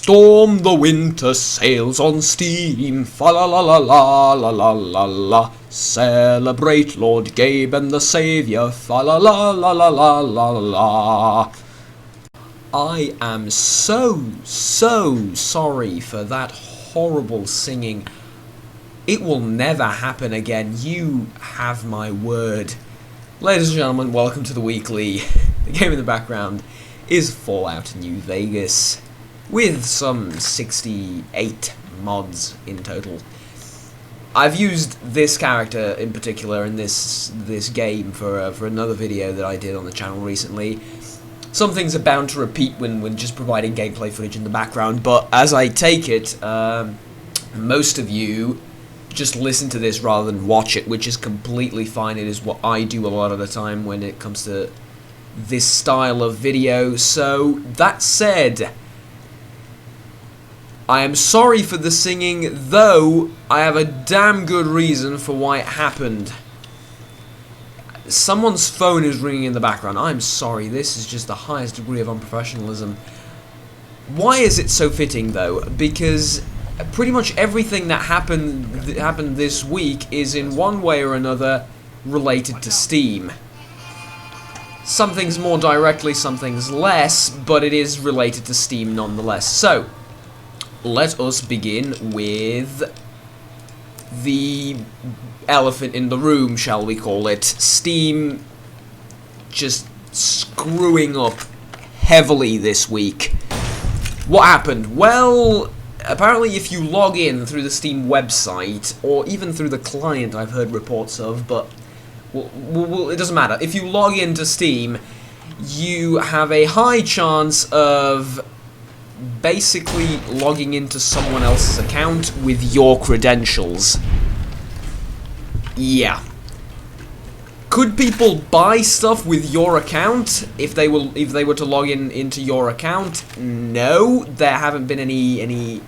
storm, the winter sails on Steam. Fa la la la la la la la la. Celebrate Lord Gabe and the Saviour. Fa la la la la la la la. I am so sorry for that horrible singing. It will never happen again. You have my word. Ladies and gentlemen, welcome to the weekly. The game in the background is Fallout New Vegas, with some 68 mods in total. I've used this character in particular in this game for another video that I did on the channel recently. Some things are bound to repeat when just providing gameplay footage in the background, but as I take it, most of you just listen to this rather than watch it, which is completely fine. It is what I do a lot of the time when it comes to this style of video. So, that said, I am sorry for the singing, though I have a damn good reason for why it happened. Someone's phone is ringing in the background. I'm sorry, this is just the highest degree of unprofessionalism. Why is it so fitting, though? Because pretty much everything that happened this week is in one way or another related to Steam. Some things more directly, some things less, but it is related to Steam nonetheless. So, let us begin with the elephant in the room, shall we call it. Steam just screwing up heavily this week. What happened? Well, apparently if you log in through the Steam website, or even through the client I've heard reports of, but it doesn't matter. If you log into Steam, you have a high chance of basically logging into someone else's account with your credentials. Yeah. Could people buy stuff with your account if they were to log into your account? No, there haven't been any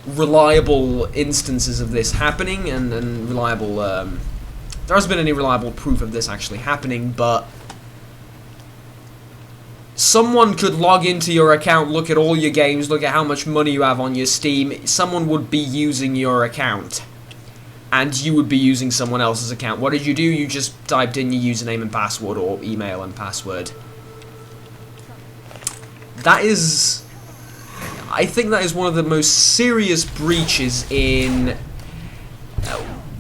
reliable instances of this happening, and reliable there hasn't been any reliable proof of this actually happening, but someone could log into your account, look at all your games, look at how much money you have on your Steam. Someone would be using your account, and you would be using someone else's account. What did you do? You just typed in your username and password, or email and password. That is, I think that is one of the most serious breaches in,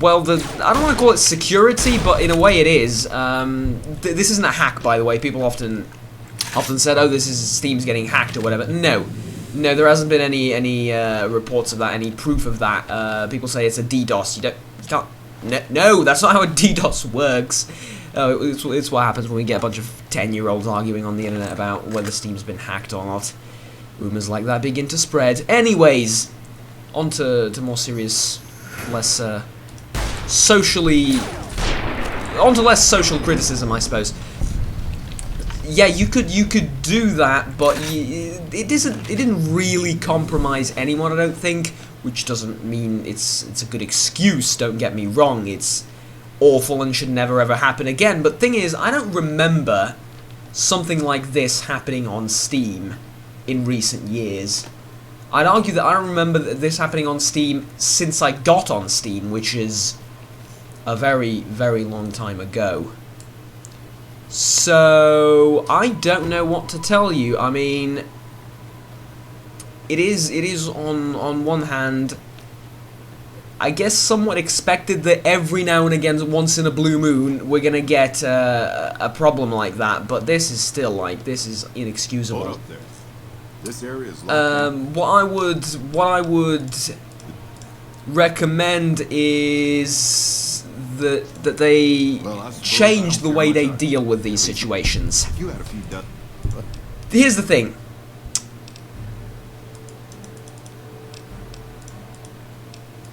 well, I don't want to call it security, but in a way it is. This isn't a hack, by the way. People often said, oh, this is Steam's getting hacked or whatever. No, there hasn't been any reports of that, any proof of that. People say it's a DDoS. You can't. No, that's not how a DDoS works. It's what happens when we get a bunch of 10-year-olds arguing on the internet about whether Steam's been hacked or not. Rumors like that begin to spread. Anyways, on to more serious, less less social criticism, I suppose. Yeah, you could do that, but it didn't really compromise anyone, I don't think, which doesn't mean it's a good excuse, don't get me wrong. It's awful and should never ever happen again, but thing is, I don't remember something like this happening on Steam in recent years. I'd argue that I don't remember this happening on Steam since I got on Steam, which is a very, very long time ago. So, I don't know what to tell you. I mean, it is on one hand, I guess somewhat expected that every now and again, once in a blue moon, we're gonna get a problem like that, but this is still, like, this is inexcusable. Hold up there. This area is locked what I would recommend is that they change the way they deal with these situations. You had a few done. Here's the thing.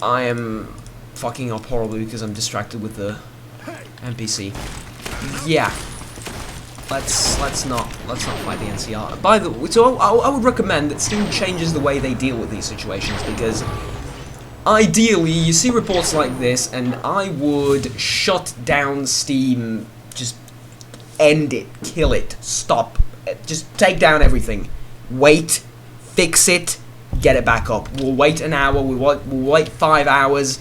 I am fucking up horribly because I'm distracted with the NPC. Yeah. Let's not fight the NCR. By the way, so I would recommend that Steam changes the way they deal with these situations, because ideally, you see reports like this, and I would shut down Steam, just end it, kill it, stop, just take down everything, wait, fix it, get it back up. We'll wait an hour, we'll wait 5 hours.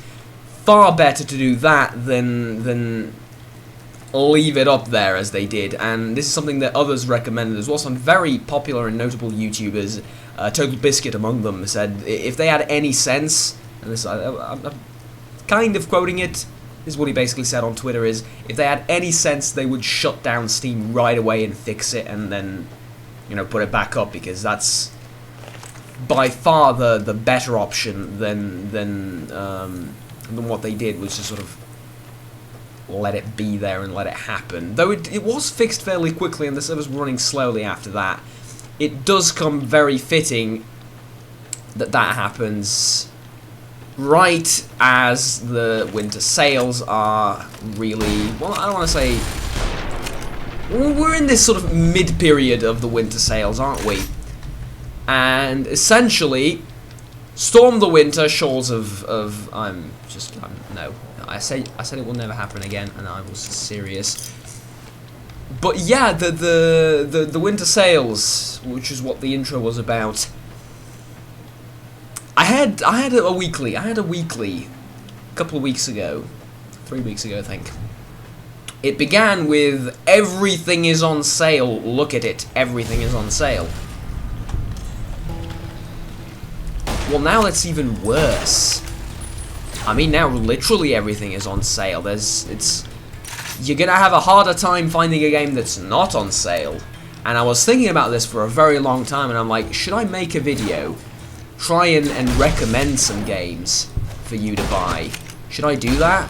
Far better to do that than leave it up there as they did. And this is something that others recommended as well. Some very popular and notable YouTubers, Total Biscuit among them, said if they had any sense, and this I'm kind of quoting it, this is what he basically said on Twitter, is if they had any sense, they would shut down Steam right away and fix it and then, you know, put it back up, because that's by far the better option than what they did, was just sort of let it be there and let it happen. Though it was fixed fairly quickly and the servers were running slowly after that. It does come very fitting that happens right as the winter sales are really, well, I don't want to say, we're in this sort of mid-period of the winter sales, aren't we? And essentially, storm the winter shores of no, I said it will never happen again, and I was serious. But yeah, the winter sales, which is what the intro was about. I had a weekly a couple of weeks ago, 3 weeks ago I think. It began with everything is on sale, look at it, everything is on sale. Well, now that's even worse. I mean, now literally everything is on sale. You're gonna have a harder time finding a game that's not on sale. And I was thinking about this for a very long time, and I'm like, should I make a video, try and recommend some games for you to buy? Should I do that?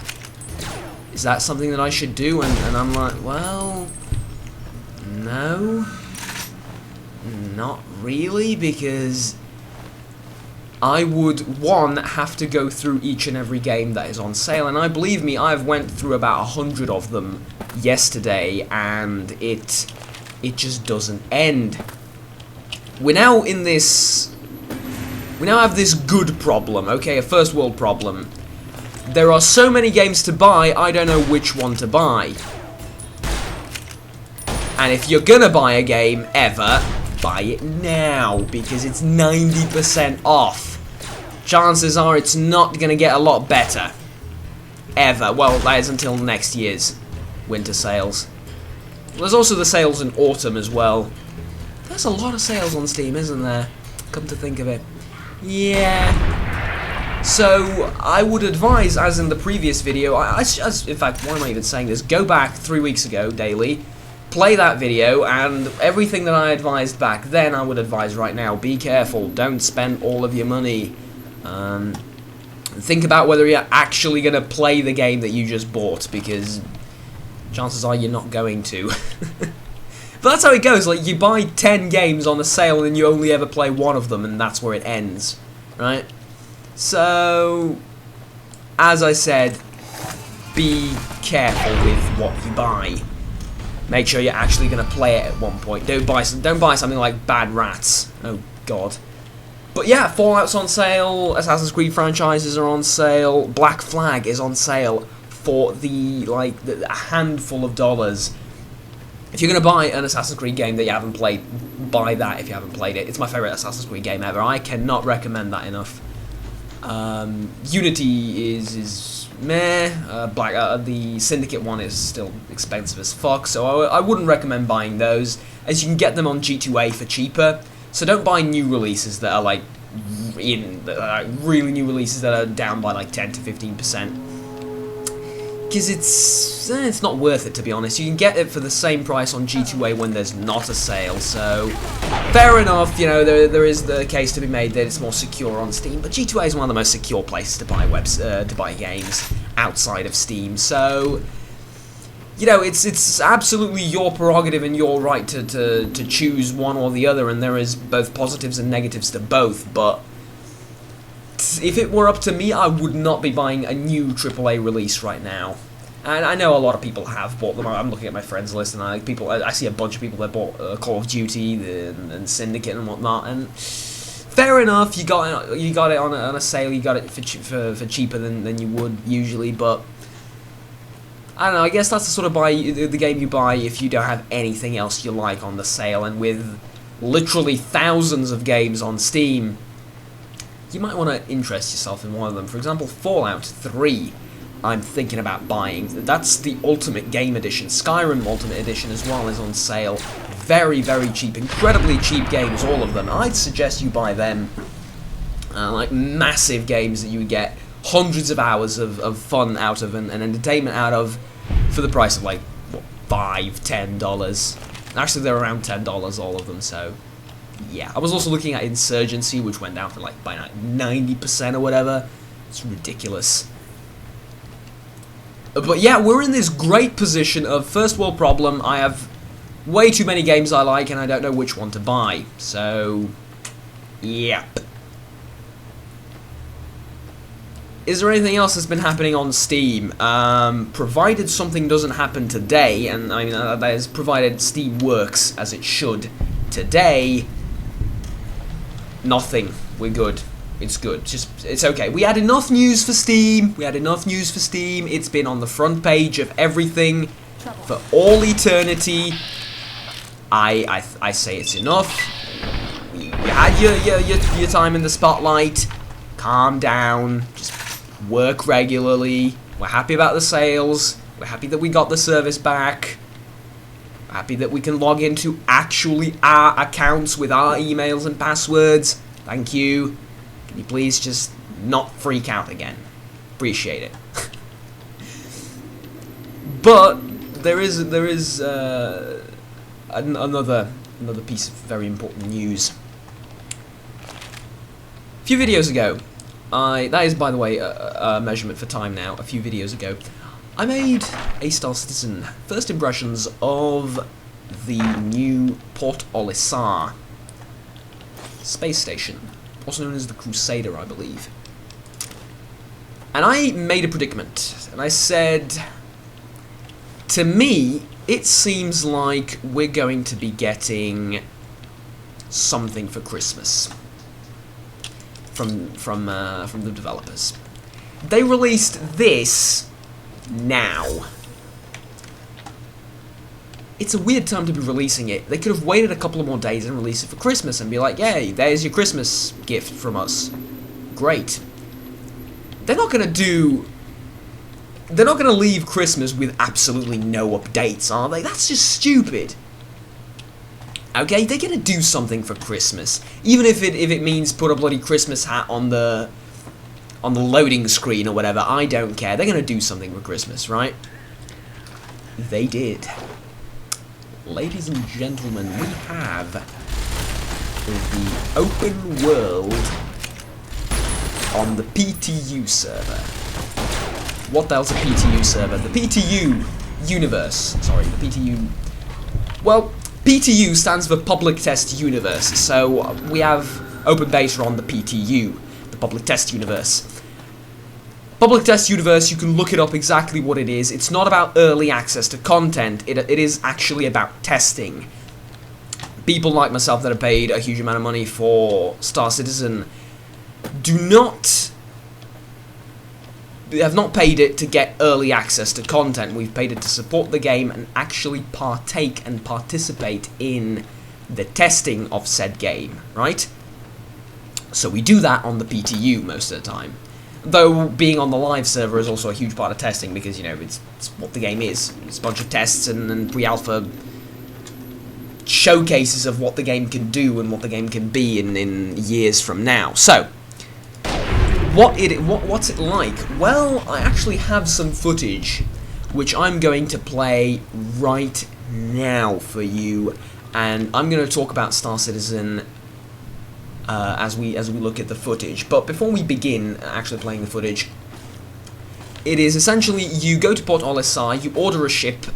Is that something that I should do? And I'm like, well, no, not really, because I would, one, have to go through each and every game that is on sale, and believe me, I've went through about 100 of them yesterday, and it just doesn't end. We now have this good problem, okay, a first world problem. There are so many games to buy, I don't know which one to buy. And if you're gonna buy a game ever, buy it now, because it's 90% off. Chances are it's not going to get a lot better. Ever. Well, that is until next year's winter sales. There's also the sales in autumn as well. There's a lot of sales on Steam, isn't there? Come to think of it. Yeah. So, I would advise, as in the previous video, in fact, why am I even saying this? Go back 3 weeks ago, daily. Play that video, and everything that I advised back then, I would advise right now. Be careful, don't spend all of your money. Think about whether you're actually going to play the game that you just bought, because chances are you're not going to. But that's how it goes, like, you buy 10 games on a sale and you only ever play one of them, and that's where it ends, right? So, as I said, be careful with what you buy. Make sure you're actually going to play it at one point. Don't buy something like Bad Rats. Oh God. But yeah, Fallout's on sale. Assassin's Creed franchises are on sale. Black Flag is on sale for a handful of dollars. If you're going to buy an Assassin's Creed game that you haven't played, buy that if you haven't played it. It's my favorite Assassin's Creed game ever. I cannot recommend that enough. Unity is meh. The Syndicate one is still expensive as fuck, so I wouldn't recommend buying those, as you can get them on G2A for cheaper. So don't buy new releases that are like really new releases that are down by like 10 to 15%, because it's not worth it, to be honest. You can get it for the same price on G2A when there's not a sale. So fair enough, you know, there is the case to be made that it's more secure on Steam, but G2A is one of the most secure places to buy games outside of Steam. So, you know, it's absolutely your prerogative and your right to choose one or the other, and there is both positives and negatives to both. But if it were up to me, I would not be buying a new AAA release right now. And I know a lot of people have bought them. I'm looking at my friends list, and I see a bunch of people that bought Call of Duty and Syndicate and whatnot. And fair enough, you got it on a sale. You got it for cheaper than you would usually, but I don't know, I guess that's the sort of the game you buy if you don't have anything else you like on the sale. And with literally thousands of games on Steam, you might want to interest yourself in one of them. For example, Fallout 3, I'm thinking about buying. That's the Ultimate Game Edition. Skyrim Ultimate Edition as well is on sale. Very, very cheap. Incredibly cheap games, all of them. I'd suggest you buy them. Like massive games that you would get hundreds of hours of fun out of and entertainment out of for the price of like, what, $5–10. Actually, they're around $10, all of them, so yeah. I was also looking at Insurgency, which went down for like by like 90% or whatever. It's ridiculous. But yeah, we're in this great position of first world problem. I have way too many games I like, and I don't know which one to buy. So, yep. Is there anything else that's been happening on Steam? Provided something doesn't happen today, and I mean that is provided Steam works as it should today. Nothing. We're good. It's good. It's okay. We had enough news for Steam. It's been on the front page of everything for all eternity. I say it's enough. You had your time in the spotlight. Calm down. Just work regularly. We're happy about the sales. We're happy that we got the service back. We're happy that we can log into actually our accounts with our emails and passwords. Thank you. Can you please just not freak out again? Appreciate it. But there is another piece of very important news. A few videos ago, that is, by the way, a measurement for time now. A few videos ago, I made a Star Citizen first impressions of the new Port Olisar space station, also known as the Crusader, I believe. And I made a predicament, and I said, to me, it seems like we're going to be getting something for Christmas from the developers. They released this now. It's a weird time to be releasing it. They could have waited a couple of more days and released it for Christmas and be like, yay, there's your Christmas gift from us. Great. They're not gonna leave Christmas with absolutely no updates, are they? That's just stupid. Okay, they're gonna do something for Christmas, even if it means put a bloody Christmas hat on the loading screen or whatever. I don't care. They're gonna do something for Christmas, right? They did. Ladies and gentlemen, we have the open world on the PTU server. What the hell's a PTU server? The PTU universe. Sorry, the PTU. Well, PTU stands for Public Test Universe, so we have open beta on the PTU, the Public Test Universe. Public Test Universe, you can look it up exactly what it is. It's not about early access to content, it is actually about testing. People like myself that have paid a huge amount of money for Star Citizen have not paid it to get early access to content. We've paid it to support the game and actually partake and participate in the testing of said game, right? So we do that on the PTU most of the time. Though being on the live server is also a huge part of testing because, you know, it's what the game is. It's a bunch of tests and pre-alpha showcases of what the game can do and what the game can be in years from now. So, what's it like? Well, I actually have some footage which I'm going to play right now for you, and I'm going to talk about Star Citizen as we look at the footage. But before we begin actually playing the footage, it is essentially you go to Port Olisar, you order a ship,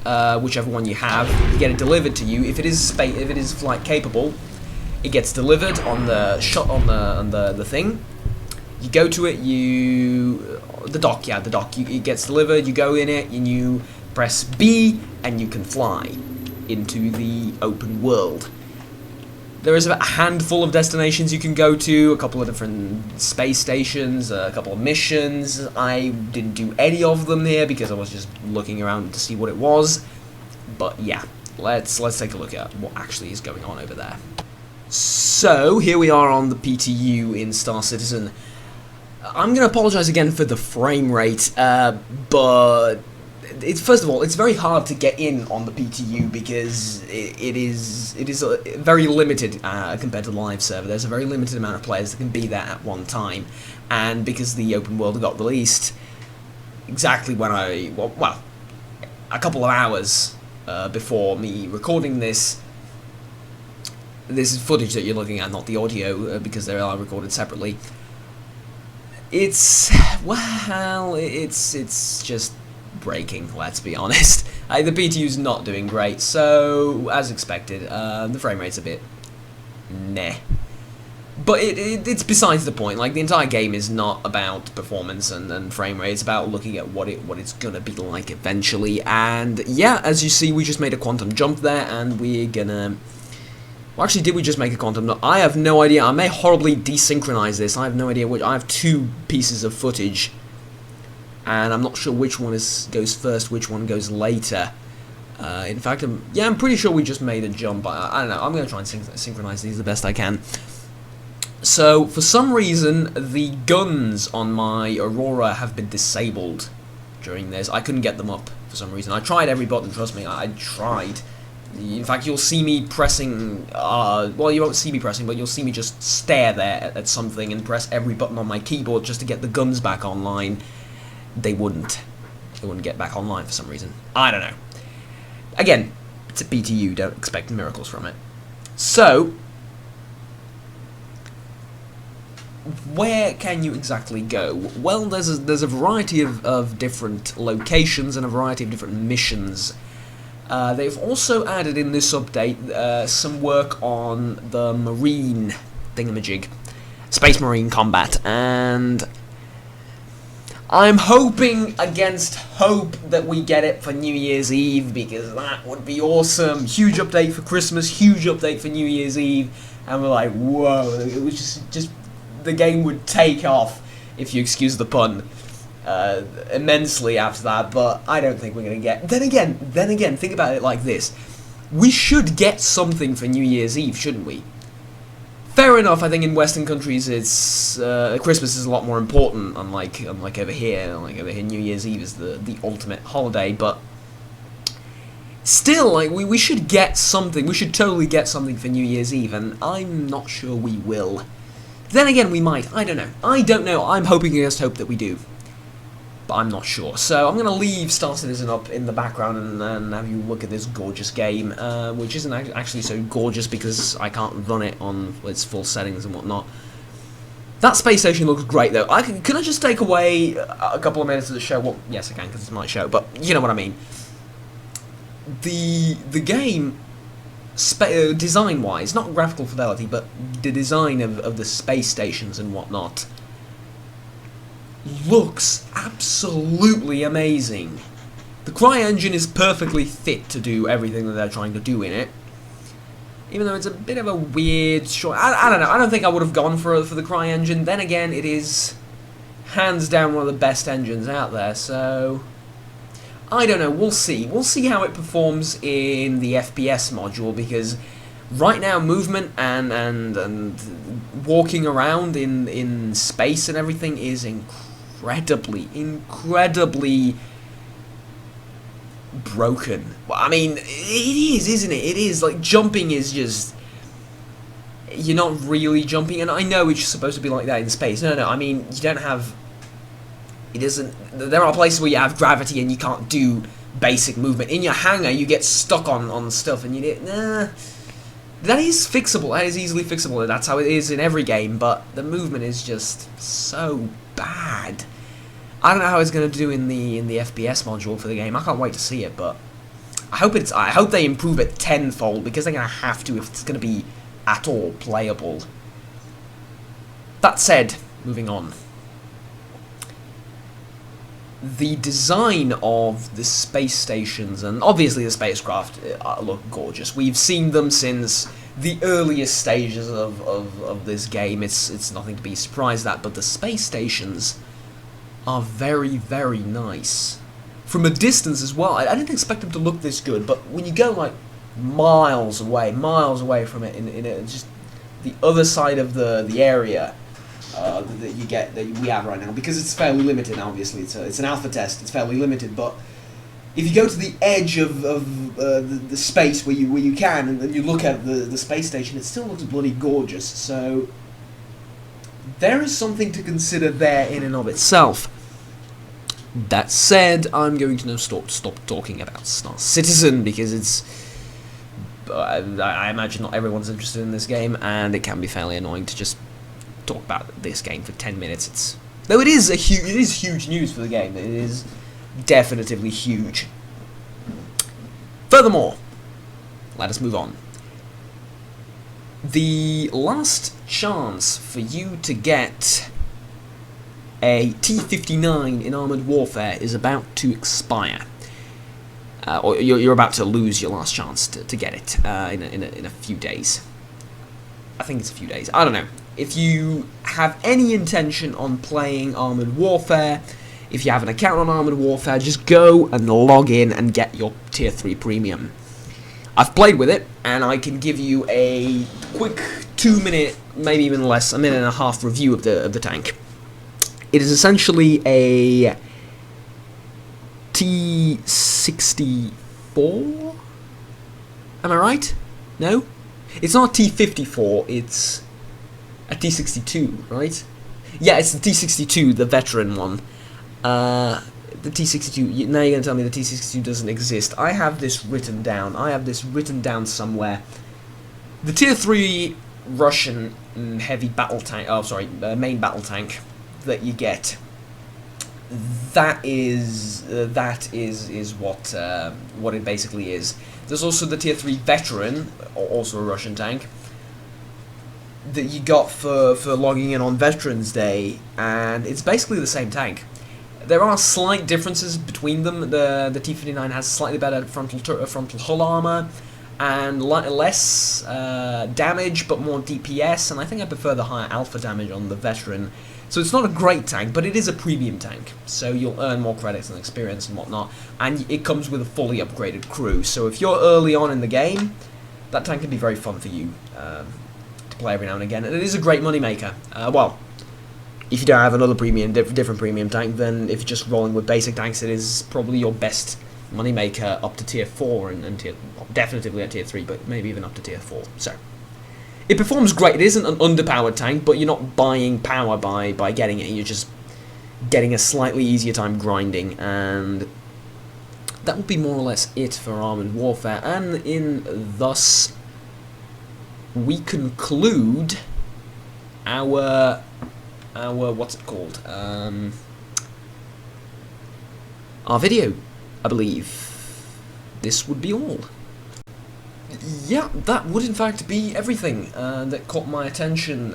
whichever one you have, you get it delivered to you. If it is flight capable, it gets delivered on the thing. You go to it, the dock, it gets delivered, you go in it, and you press B, and you can fly into the open world. There is about a handful of destinations you can go to, a couple of different space stations, a couple of missions. I didn't do any of them here because I was just looking around to see what it was. But yeah, let's take a look at what actually is going on over there. So, here we are on the PTU in Star Citizen. I'm going to apologise again for the frame rate, but first of all, it's very hard to get in on the PTU because it is very limited compared to the live server. There's a very limited amount of players that can be there at one time, and because the open world got released exactly when well, a couple of hours before me recording this. This is footage that you're looking at, not the audio, because they are recorded separately. It's just breaking, let's be honest. The PTU's not doing great, so, as expected, the frame rate's a bit meh. But it's besides the point. Like, the entire game is not about performance and frame rate, it's about looking at what it's gonna be like eventually. And yeah, as you see, we just made a quantum jump there, and we're gonna... Well, actually, did we just make a quantum? No, I have no idea. I may horribly desynchronize this. I have no idea which. I have two pieces of footage, and I'm not sure which one goes first, which one goes later. In fact, I'm pretty sure we just made a jump. I don't know. I'm going to try and synchronize these the best I can. So, for some reason, the guns on my Aurora have been disabled during this. I couldn't get them up for some reason. I tried every button, trust me. I tried. In fact, you'll see me pressing, well, you won't see me pressing, but you'll see me just stare there at something and press every button on my keyboard just to get the guns back online. They wouldn't get back online for some reason. I don't know. Again, it's a PTU, don't expect miracles from it. So, where can you exactly go? Well, there's a variety of different locations and a variety of different missions. They've also added in this update some work on the marine thingamajig, space marine combat, and I'm hoping against hope that we get it for New Year's Eve, because that would be awesome. Huge update for Christmas, huge update for New Year's Eve, and we're like, whoa, it was just the game would take off, if you excuse the pun. Immensely after that, but I don't think we're going to get... Then again, think about it like this. We should get something for New Year's Eve, shouldn't we? Fair enough, I think in Western countries it's... Christmas is a lot more important, unlike over here. Like over here, New Year's Eve is the ultimate holiday, but... Still, like, we should get something. We should totally get something for New Year's Eve, and I'm not sure we will. Then again, we might. I don't know. I'm hoping against hope that we do. But I'm not sure. So I'm going to leave Star Citizen up in the background and have you look at this gorgeous game, which isn't actually so gorgeous because I can't run it on its full settings and whatnot. That space station looks great, though. Can I just take away a couple of minutes of the show? Well, yes, I can, because it's my show, but you know what I mean. The game, design-wise, not graphical fidelity, but the design of the space stations and whatnot, looks absolutely amazing. The CryEngine is perfectly fit to do everything that they're trying to do in it. Even though it's a bit of a weird short... I don't know. I don't think I would have gone for the CryEngine. Then again, it is hands down one of the best engines out there, so... I don't know. We'll see. We'll see how it performs in the FPS module, because right now movement and walking around in space and everything is incredibly broken. Well, I mean, it is, isn't it? It is. Like, jumping is just... You're not really jumping, and I know it's supposed to be like that in space. No, I mean, you don't have... It isn't... There are places where you have gravity and you can't do basic movement. In your hangar, you get stuck on stuff, and you... Nah... That is fixable. That is easily fixable. That's how it is in every game, but the movement is just so bad. I don't know how it's going to do in the FPS module for the game. I can't wait to see it, but I hope they improve it tenfold, because they're going to have to if it's going to be at all playable. That said, moving on. The design of the space stations, and obviously the spacecraft, look gorgeous. We've seen them since the earliest stages of this game. It's nothing to be surprised at, but the space stations are very, very nice. From a distance as well. I didn't expect them to look this good, but when you go like miles away from it, in just the other side of the area that you get, that we have right now, because it's fairly limited. Obviously, it's an alpha test. It's fairly limited, but if you go to the edge of the space where you can, and then you look at the space station, it still looks bloody gorgeous. So there is something to consider there in and of itself. That said, I'm going to now stop talking about Star Citizen, because it's I imagine not everyone's interested in this game, and it can be fairly annoying to just talk about this game for 10 minutes. Though it is huge news for the game. It is definitively huge. Furthermore, let us move on. The last chance for you to get a T-59 in Armoured Warfare is about to expire. Or you're about to lose your last chance to get it in a few days. I think it's a few days. I don't know. If you have any intention on playing Armoured Warfare, if you have an account on Armoured Warfare, just go and log in and get your Tier 3 Premium. I've played with it, and I can give you a quick 2-minute, maybe even less, a minute and a half review of the tank. It is essentially a T-64? Am I right? No? It's not T-54, it's a T-62, right? Yeah, it's the T-62, the veteran one. The T-62, now you're going to tell me the T-62 doesn't exist. I have this written down. Somewhere. The Tier 3 Russian heavy battle tank, main battle tank that you get, that is what it basically is. There's also the Tier 3 Veteran, also a Russian tank, that you got for logging in on Veterans Day, and it's basically the same tank. There are slight differences between them. The T-59 has slightly better frontal hull armor and less damage, but more DPS, and I think I prefer the higher alpha damage on the Veteran. So it's not a great tank, but it is a premium tank, so you'll earn more credits and experience and whatnot, and it comes with a fully upgraded crew. So if you're early on in the game, that tank can be very fun for you to play every now and again, and it is a great moneymaker. Well, if you don't have another different premium tank, then if you're just rolling with basic tanks, it is probably your best moneymaker up to Tier 4 and definitively at Tier 3, but maybe even up to Tier 4. So it performs great. It isn't an underpowered tank, but you're not buying power by getting it. You're just getting a slightly easier time grinding, and that will be more or less it for Armoured Warfare. And thus we conclude our what's it called? Our video, I believe. This would be all. Yeah, that would in fact be everything that caught my attention.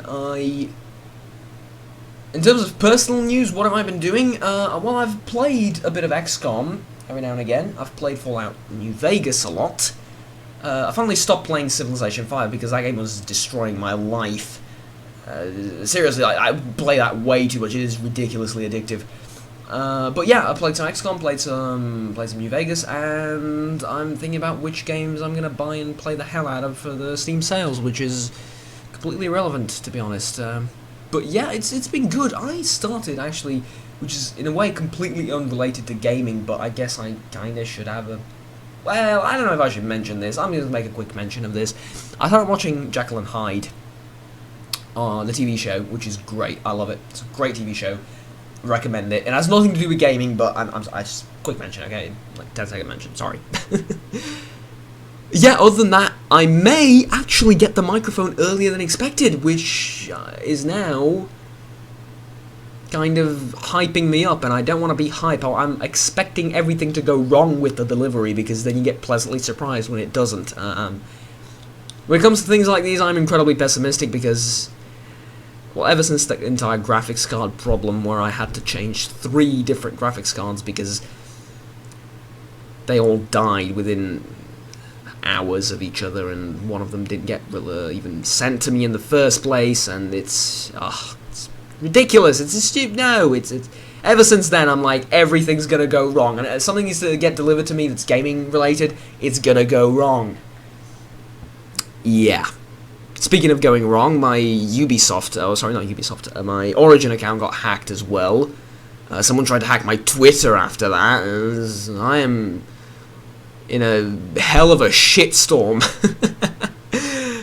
In terms of personal news, what have I been doing? Well, I've played a bit of XCOM every now and again. I've played Fallout New Vegas a lot. I finally stopped playing Civilization 5 because that game was destroying my life. Seriously, I play that way too much. It is ridiculously addictive. But yeah, I played some XCOM, played some New Vegas, and I'm thinking about which games I'm gonna buy and play the hell out of for the Steam sales, which is completely irrelevant, to be honest. But yeah, it's been good. I started actually, which is in a way completely unrelated to gaming, but I guess I kinda should have a. Well, I don't know if I should mention this. I'm gonna make a quick mention of this. I started watching Jekyll and Hyde. The TV show, which is great. I love it. It's a great TV show. Recommend it. It has nothing to do with gaming, but I just quick mention, okay? Like 10-second mention. Sorry. Yeah. Other than that, I may actually get the microphone earlier than expected, which is now kind of hyping me up, and I don't want to be hype. I'm expecting everything to go wrong with the delivery, because then you get pleasantly surprised when it doesn't. When it comes to things like these, I'm incredibly pessimistic because, well, ever since the entire graphics card problem where I had to change 3 different graphics cards because they all died within hours of each other, and one of them didn't get even sent to me in the first place, and it's ridiculous. It's stupid. No, it's ever since then I'm like, everything's gonna go wrong, and something needs to get delivered to me that's gaming related, it's gonna go wrong. Yeah. Speaking of going wrong, my Ubisoft, oh sorry, not Ubisoft, my Origin account got hacked as well. Someone tried to hack my Twitter after that, and I am in a hell of a shitstorm.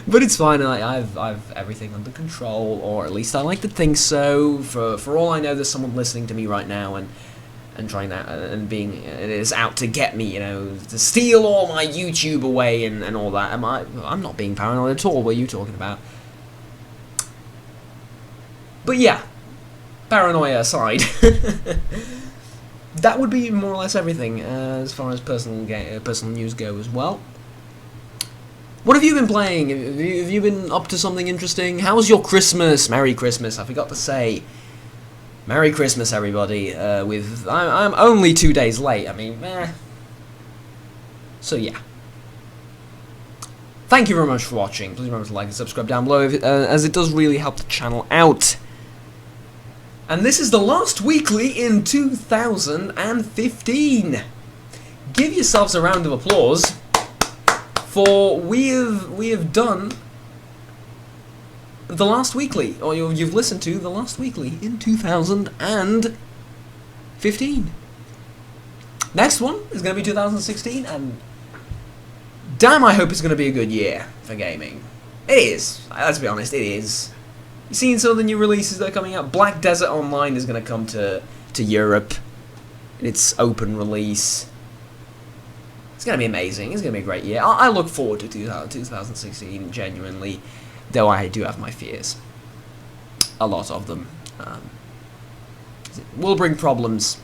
But it's fine, I've everything under control, or at least I like to think so. For all I know, there's someone listening to me right now and trying that and being it is out to get me, you know, to steal all my YouTube away and all that. I'm not being paranoid at all. What are you talking about? But yeah, paranoia aside, that would be more or less everything as far as personal news go as well. What have you been playing? Have you been up to something interesting? How was your Christmas? Merry Christmas! I forgot to say. Merry Christmas, everybody. I'm only 2 days late. I mean, So yeah. Thank you very much for watching. Please remember to like and subscribe down below, as it does really help the channel out. And this is the last weekly in 2015. Give yourselves a round of applause. For we have done the last weekly, or you've listened to the last weekly in 2015. Next one is going to be 2016, and damn, I hope it's going to be a good year for gaming. It is. Let's be honest, it is. You've seen some of the new releases that are coming out. Black Desert Online is going to come to Europe in its open release. It's going to be amazing. It's going to be a great year. I look forward to 2016, genuinely, though I do have my fears. A lot of them. It will bring problems,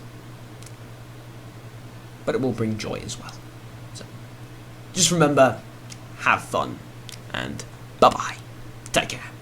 but it will bring joy as well. So, just remember, have fun, and bye-bye. Take care.